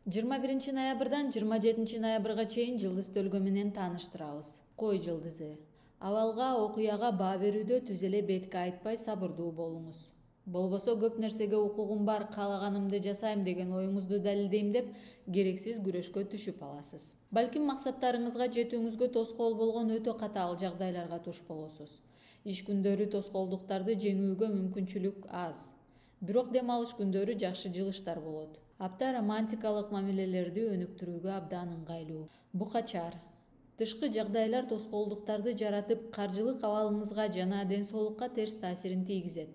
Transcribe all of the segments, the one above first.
21 ноябрдан 27 ноябрга чейин жылдыз төлгө менен тааныштырабыз. Кой жылдызы. Абалга, окуяга баа берүүдө түз эле бетке айтпай сабырдуу болуңуз. Болбосо көп нерсеге укугум бар, каалаганымды жасайм деген оюңузду далилдейм деп керексиз күрөшкө түшүп аласыз. Балким максаттарыңызга жетүүңүзгө тоскоол болгон өтө катаал жагдайларга туш болосуз. Иш күндөрү тоскоолдуктарды жеңүүгө мүмкүнчүлүк аз. Бирок дем алыш күндөрү жакшы жылыштар болот. Апта романтикалык мамилелерди өнүктүрүүгө абдан ыңгайлуу. Букачар. Тышкы жагдайлар тоскоолдуктарды жаратып, каржылык абалыңызга жана ден соолукка терс таасирин тийгизет.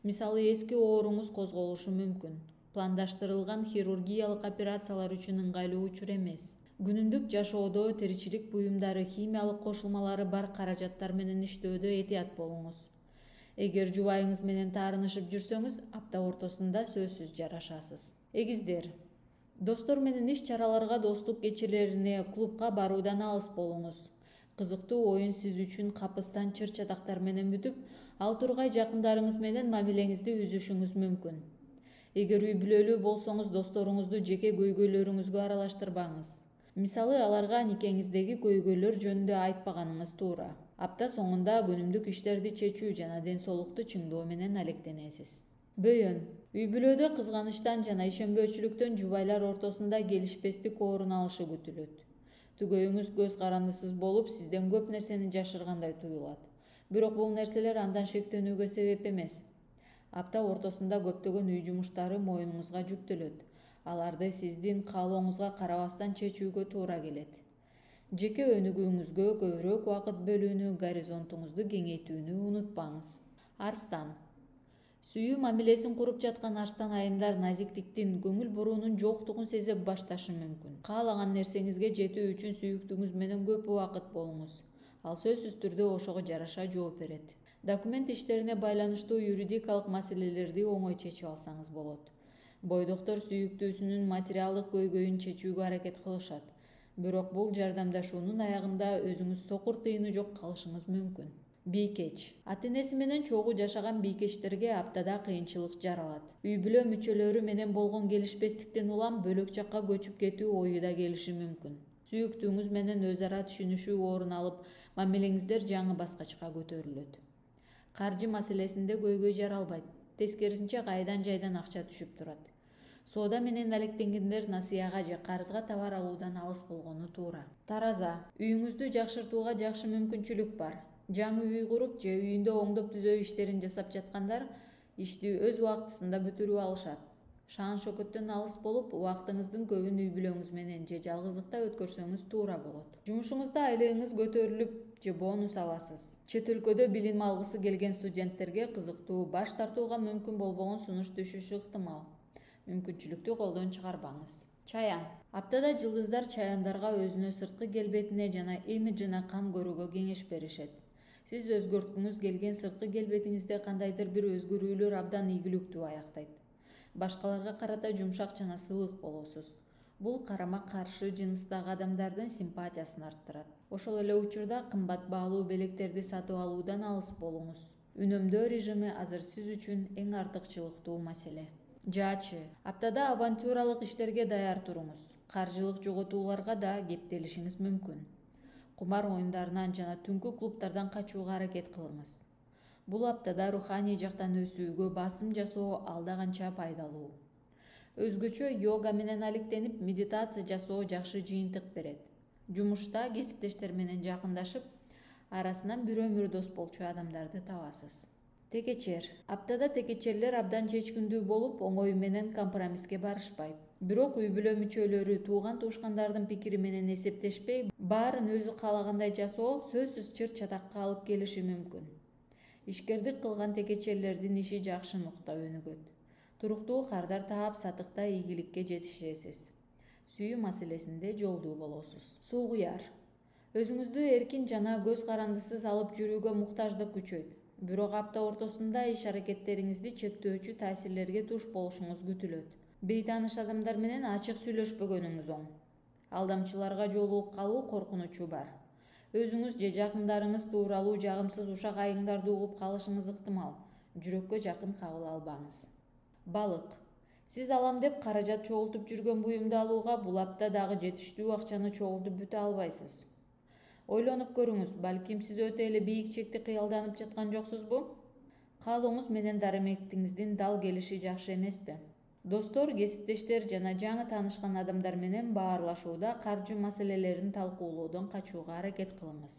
Мисалы, эски ооруңуз козголушу мүмкүн. Пландаштырылган хирургиялык операциялар үчүн ыңгайлуу учур эмес. Күнүмдүк жашоодо тиричилик буюмдары, химиялык кошулмалары бар каражаттар менен иштөөдө этият болуңуз. Эгер жубайыңыз менен таарынышып жүрсөңүз, апта ортосунда сөзсүз жарашасыз. Эгиздер. Достор менен иш чараларга, достук кечелерине, клубка баруудан алыс болуңуз. Кызыктуу оюн сиз үчүн капыстан чыр-чатактар менен бүтүп, ал тургай жакындарыңыз менен мамилеңизди үзүшүңүз мүмкүн. Эгер үй бүлөлүү болсоңуз, досторуңузду жеке көйгөйлөрүңүзгө аралаштырбаңыз. Мисалы, аларга никеңиздеги көйгөйлөр жөнүндө айтпаганыңыз туура. Апта соңунда күнүмдүк иштерди чечүү жана ден соолукту чыңдоо менен алектенесиз. Бөйөн. Үй бүлөдө кызганычтан жана ишенбөөчүлүктөн жубайлар ортосунда келишпестик орун алышы күтүлөт. Түгөйүңүз көз карандысыз болуп, сизден көп нерсени жашыргандай туюлат. Бирок бул нерселер андан шектенүүгө себеп эмес. Апта ортосунда көптөгөн үй жумуштары моюнуңузга жүктөлөт. Аларды сиздин каалооңузга карабастан чечүүгө туура келет. Жеке өнүгүүңүзгө көбүрөөк убакыт бөлүүнү, горизонтуңузду кеңейтүүнү унутпаңыз. Арстан. Сүйүү мамилесин куруп жаткан арстан айымдар назиктиктин, көңүл буруунун жоктугун сезип башташы мүмкүн. Каалаган нерсеңизге жетүү үчүн сүйүктүүңүз менен көп убакыт болуңуз. Ал сөзсүз түрдө ошого жараша жооп берет. Документ иштерине байланыштуу юридикалык маселелерди оңой чечип алсаңыз болот. Бойдоктор сүйүктүүсүнүн материалдык көйгөйүн чечүүгө аракет кылышат. Бирок бул жардамдашуунун аягында өзүңүз сокур тыйыны жок калышыңыз мүмкүн. Бийкеч. Ата-энеси менен чогуу жашаган бийкечтерге аптада кыйынчылык жаралат. Үй бүлө мүчөлөрү менен болгон келишпестиктен улам бөлөк жакка көчүп кетүү ою да келиши мүмкүн. Сүйүктүүңүз менен өз ара түшүнүшүү орун алып, мамилеңиздер жаңы баскычка көтөрүлөт. Каржы маселесинде көйгөй жаралбайт. Тескерисинче кайдан жайдан акча түшүп турат. Соода менен алектенгендер насыяга же карызга товар алуудан алыс болгону туура. Тараза. Үйүңүздү жакшыртууга жакшы мүмкүнчүлүк бар. Жаңы үй куруп же үйүндө оңдоп түзөө иштерин жасап жаткандар ишти өз убактысында бүтүрүп алышат. Шаан шөкөттөн алыс болуп, убактыңыздын көбүн үй бүлөңүз менен же жалгыздыкта өткөрсөңүз туура болот. Жумушуңузда айлыгыңыз көтөрүлүп же бонус аласыз. Чет өлкөдө билим алгысы келген студенттерге кызыктуу, баш тартууга мүмкүн болбогон сунуш түшүшү ыктымал. Мүмкүнчүлүктү колдон чыгарбаңыз. Чаян. Аптада жылдыздар чаяндарга өзүнө сырткы келбетине жана имиджине кам көрүүгө кеңеш беришет. Сиз өзгөрткүңүз келген сырткы келбетиңизде кандайдыр бир өзгөрүүлөр абдан ийгиликтүү аяктайт. Башкаларга карата жумшак жана сылык болосуз. Бул карама-каршы жыныстагы адамдардын симпатиясын арттырат. Ошол эле учурда кымбат баалуу белектерди сатып алуудан алыс болуңуз. Үнөмдөө режими азыр сиз үчүн эң артыкчылыктуу маселе. Жаачы. Аптада авантюралык иштерге даяр туруңуз. Каржылык жоготууларга да кептелишиңиз мүмкүн. Кумар оюндарынан жана түнкү клубтардан качууга аракет кылыңыз. Бул аптада руханий жактан өсүүгө басым жасоо алда канча пайдалуу. Өзгөчө йога менен алектенип, медитация жасоо жакшы жыйынтык берет. Жумушта кесиптештер менен жакындашып, арасынан бир өмүр дос болчу адамдарды табасыз. Текечер. Аптада текечерлер абдан чечкиндүү болуп, оңой менен компромисске барышпайт. Бирок үй бүлө мүчөлөрү тууган-туушкандардын пикири менен эсептешпей, баарын өзү каалагандай жасоо сөзсүз чыр-чатакка алып келиши мүмкүн. Ишкердик кылган текечерлердин иши жакшы нукта өнүгөт. Туруктуу кардар таап, сатыкта ийгиликке жетишесиз. Сүйүү маселесинде жолдуу болосуз. Суугуяр. Өзүңүздү эркин жана көз карандысыз алып жүрүүгө муктаждык күчөйт. Бирок апта ортосунда иш аракеттериңизди чектөөчү таасирлерге туш болушуңуз күтүлөт. Бейтааныш адамдар менен ачык сүйлөшпөгөнүңүз оң. Алдамчыларга жолугуп калуу коркунучу бар. Өзүңүз же жакындарыңыз тууралуу жагымсыз ушак айыңдарды угуп калышыңыз ыктымал. Жүрөккө жакын кабыл албаңыз. Балык. Сиз алам деп каражат чогултуп жүргөн буюмду алууга бул апта дагы жетиштүү акчаны чогултуп бүтө албайсыз. Ойлонуп көрүңүз, балким сиз өтө эле бийик чекти кыялданып жаткан жоксузбу? Каалооңуз менен дарамектиңиздин дал келиши жакшы эмеспи? Достор, кесиптештер жана жаңы таанышкан адамдар менен баарлашууда каржы маселелерин талкуулоодон качууга аракет кылыңыз.